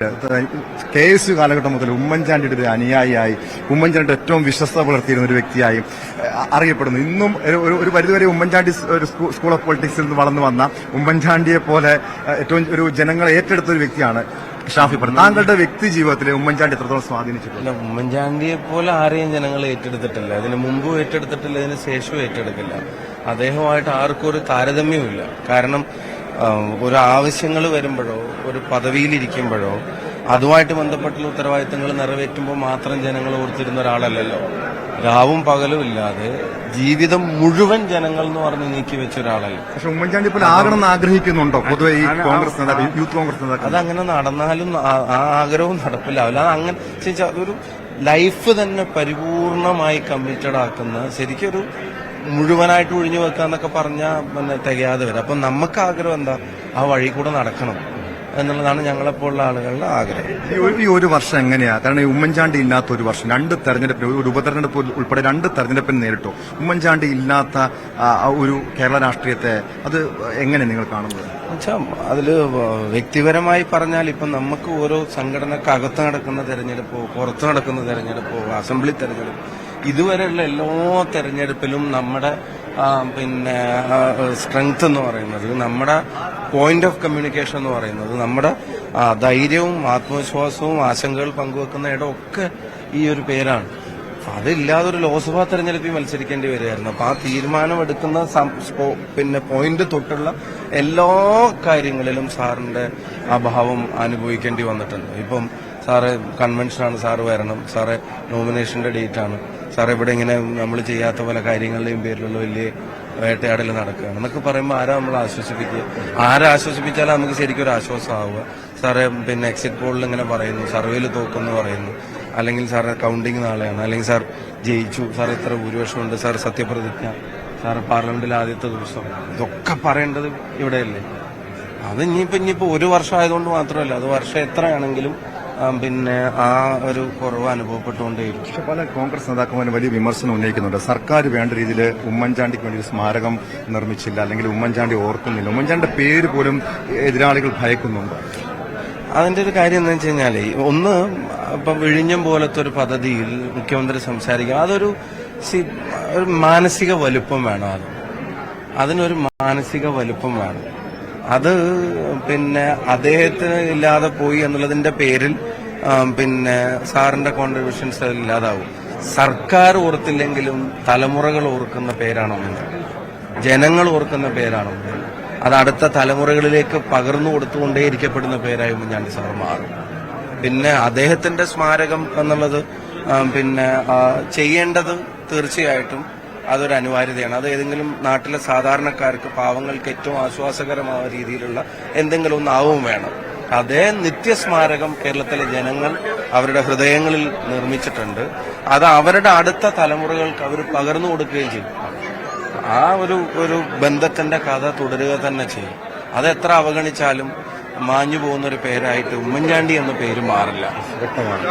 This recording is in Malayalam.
KSU കാലഘട്ടം മുതൽ ഉമ്മൻചാണ്ടിയുടെ ഒരു അനുയായിയായി, ഉമ്മൻചാണ്ടിയുടെ ഏറ്റവും വിശ്വസ്ത പുലർത്തിയിരുന്ന ഒരു വ്യക്തിയായി അറിയപ്പെടുന്നു. ഇന്നും ഒരു പരിധിവരെ ഉമ്മൻചാണ്ടി ഒരു സ്കൂൾ ഓഫ് പൊളിറ്റിക്സിൽ നിന്ന് വളർന്നു വന്ന ഉമ്മൻചാണ്ടിയെ പോലെ ഏറ്റവും ഒരു ജനങ്ങളെ ഏറ്റെടുത്ത ഒരു വ്യക്തിയാണ് ഷാഫി പറ. താങ്കളുടെ വ്യക്തി ജീവിതത്തിൽ ഉമ്മൻചാണ്ടി എത്രത്തോളം സ്വാധീനിച്ചിട്ടില്ല? ഉമ്മൻചാണ്ടിയെ പോലെ ആരെയും ജനങ്ങൾ ഏറ്റെടുത്തിട്ടില്ല. അതിന് മുമ്പും ഏറ്റെടുത്തിട്ടില്ല, ഇതിന് ശേഷവും ഏറ്റെടുക്കില്ല. അദ്ദേഹമായിട്ട് ആർക്കും ഒരു താരതമ്യമില്ല. കാരണം ഒരു ആവശ്യങ്ങൾ വരുമ്പോഴോ ഒരു പദവിയിലിരിക്കുമ്പോഴോ അതുമായിട്ട് ബന്ധപ്പെട്ടുള്ള ഉത്തരവാദിത്തങ്ങൾ നിറവേറ്റുമ്പോൾ മാത്രം ജനങ്ങൾ ഓർത്തിരുന്ന ഒരാളല്ലല്ലോ. രാവും പകലും ഇല്ലാതെ ജീവിതം മുഴുവൻ ജനങ്ങൾ എന്ന് പറഞ്ഞ് നീക്കി വെച്ച ഒരാളല്ല. പക്ഷെ ഉമ്മൻചാണ്ടി പോലെ ആകണമെന്ന് ആഗ്രഹിക്കുന്നുണ്ടോ പൊതുവെ ഈ കോൺഗ്രസ് നേതാക്കൾ, യൂത്ത് കോൺഗ്രസ് നേതാക്കൾ? അതങ്ങനെ നടന്നാലും ആ ആഗ്രഹവും നടപ്പിലാവില്ല. അത് അങ്ങനെ അതൊരു ലൈഫ് തന്നെ പരിപൂർണമായി കമ്മിറ്റഡ് ആക്കുന്ന, ശരിക്കൊരു മുഴുവനായിട്ട് ഒഴിഞ്ഞു വെക്കാന്നൊക്കെ പറഞ്ഞാൽ പിന്നെ തികയാതെ വരും. അപ്പം നമുക്ക് ആഗ്രഹം എന്താ, ആ വഴി കൂടെ നടക്കണം എന്നുള്ളതാണ് ഞങ്ങളെപ്പോലുള്ള ആളുകളുടെ ആഗ്രഹം. ഈ ഒരു വർഷം എങ്ങനെയാ? കാരണം ഈ ഉമ്മൻചാണ്ടി ഇല്ലാത്ത ഒരു വർഷം, 2 തെരഞ്ഞെടുപ്പിന്, ഒരു ഉപതെരഞ്ഞെടുപ്പ് ഉൾപ്പെടെ 2 തെരഞ്ഞെടുപ്പിന് നേരിട്ടു. ഉമ്മൻചാണ്ടി ഇല്ലാത്ത ഒരു കേരള രാഷ്ട്രീയത്തെ അത് എങ്ങനെ നിങ്ങൾ കാണുന്നത്? അതില് വ്യക്തിപരമായി പറഞ്ഞാൽ ഇപ്പം നമുക്ക് ഓരോ സംഘടനക്കകത്ത് നടക്കുന്ന തെരഞ്ഞെടുപ്പോ പുറത്ത് നടക്കുന്ന തെരഞ്ഞെടുപ്പോ അസംബ്ലി തെരഞ്ഞെടുപ്പ്, ഇതുവരെയുള്ള എല്ലാ തെരഞ്ഞെടുപ്പിലും നമ്മുടെ പിന്നെ സ്ട്രെങ്ത് എന്ന് പറയുന്നത്, നമ്മുടെ പോയിന്റ് ഓഫ് കമ്മ്യൂണിക്കേഷൻ എന്ന് പറയുന്നത്, നമ്മുടെ ധൈര്യവും ആത്മവിശ്വാസവും ആശങ്കകൾ പങ്കുവെക്കുന്ന ഇടമൊക്കെ ഈ ഒരു പേരാണ്. അതില്ലാതെ ഒരു ലോക്സഭാ തെരഞ്ഞെടുപ്പിൽ മത്സരിക്കേണ്ടി വരികയായിരുന്നു. അപ്പൊ ആ തീരുമാനമെടുക്കുന്ന പിന്നെ പോയിന്റ് തൊട്ടുള്ള എല്ലാ കാര്യങ്ങളിലും സാറിന്റെ അഭാവം അനുഭവിക്കേണ്ടി വന്നിട്ടുണ്ട്. ഇപ്പം സാറ് കൺവെൻഷനാണ്, സാറ് വരണം, സാറ് നോമിനേഷന്റെ ഡേറ്റാണ്, സാർ ഇവിടെ ഇങ്ങനെ നമ്മൾ ചെയ്യാത്ത പല കാര്യങ്ങളുടെയും പേരിലുള്ള വലിയ വേട്ടയാടൽ നടക്കുകയാണ് എന്നൊക്കെ പറയുമ്പോൾ ആരാ നമ്മൾ ആശ്വസിപ്പിക്കുക? ആരാശ്വസിപ്പിച്ചാലും നമുക്ക് ശരിക്കും ഒരു ആശ്വാസമാവുക. സാറ് പിന്നെ എക്സിറ്റ് പോളിൽ ഇങ്ങനെ പറയുന്നു, സർവേയിൽ തോക്കുമെന്ന് പറയുന്നു, അല്ലെങ്കിൽ സാറ് കൗണ്ടിങ് നാളെയാണ്, അല്ലെങ്കിൽ സാർ ജയിച്ചു, സാർ ഇത്ര ഭൂരിപക്ഷമുണ്ട്, സാർ സത്യപ്രതിജ്ഞ, സാർ പാർലമെന്റിൽ ആദ്യത്തെ ദിവസം, ഇതൊക്കെ പറയേണ്ടത് ഇവിടെയല്ലേ? അത് ഇനിയിപ്പോ ഒരു വർഷം ആയതുകൊണ്ട് മാത്രമല്ല, അത് വർഷം എത്രയാണെങ്കിലും പിന്നെ ആ ഒരു കുറവ് അനുഭവപ്പെട്ടുകൊണ്ടേയിരിക്കും. പക്ഷെ പല കോൺഗ്രസ് നേതാക്കന്മാരും വലിയ വിമർശനം ഉന്നയിക്കുന്നുണ്ട്. സർക്കാർ വേണ്ട രീതിയിൽ ഉമ്മൻചാണ്ടിക്ക് വേണ്ടി ഒരു സ്മാരകം നിർമ്മിച്ചില്ല, അല്ലെങ്കിൽ ഉമ്മൻചാണ്ടി ഓർക്കുന്നില്ല, ഉമ്മൻചാണ്ടിയുടെ പേര് പോലും എതിരാളികൾ ഭയക്കുന്നുണ്ട്. അതിന്റെ ഒരു കാര്യം എന്താ വെച്ച് കഴിഞ്ഞാല്, ഒന്ന് ഇപ്പം വിഴിഞ്ഞം പോലത്തെ ഒരു പദ്ധതിയിൽ മുഖ്യമന്ത്രി സംസാരിക്കുക, അതൊരു മാനസിക വലുപ്പം വേണം. അതിനൊരു മാനസിക വലുപ്പം വേണം. അത് പിന്നെ അദ്ദേഹത്തിന് ഇല്ലാതെ പോയി എന്നുള്ളതിന്റെ പേരിൽ പിന്നെ സാറിന്റെ കോൺട്രിബ്യൂഷൻസ് ഇല്ലാതാവും. സർക്കാർ ഓർത്തില്ലെങ്കിലും തലമുറകൾ ഓർക്കുന്ന പേരാണ് ഉമ്മൻചാണ്ടി, ജനങ്ങൾ ഓർക്കുന്ന പേരാണ് ഉമ്മൻചാണ്ടി. അത് അടുത്ത തലമുറകളിലേക്ക് പകർന്നു കൊടുത്തുകൊണ്ടേയിരിക്കപ്പെടുന്ന പേരായി ഉമ്മൻചാണ്ടി സാർ മാറും. പിന്നെ അദ്ദേഹത്തിന്റെ സ്മാരകം എന്നുള്ളത് പിന്നെ ചെയ്യേണ്ടത് തീർച്ചയായിട്ടും അതൊരു അനിവാര്യതയാണ്. അത് ഏതെങ്കിലും നാട്ടിലെ സാധാരണക്കാർക്ക്, പാവങ്ങൾക്ക് ഏറ്റവും ആശ്വാസകരമായ രീതിയിലുള്ള എന്തെങ്കിലും ഒന്നാവും വേണം. അതേ നിത്യസ്മാരകം കേരളത്തിലെ ജനങ്ങൾ അവരുടെ ഹൃദയങ്ങളിൽ നിർമ്മിച്ചിട്ടുണ്ട്. അത് അവരുടെ അടുത്ത തലമുറകൾക്ക് അവർ പകർന്നു കൊടുക്കുകയും ചെയ്യും. ആ ഒരു ബന്ധത്തിന്റെ കഥ തുടരുക തന്നെ ചെയ്യും. അതെത്ര അവഗണിച്ചാലും മാഞ്ഞു പോകുന്ന ഒരു പേരായിട്ട് ഉമ്മൻചാണ്ടി എന്ന പേര് മാറില്ല. വ്യക്തമാണ്.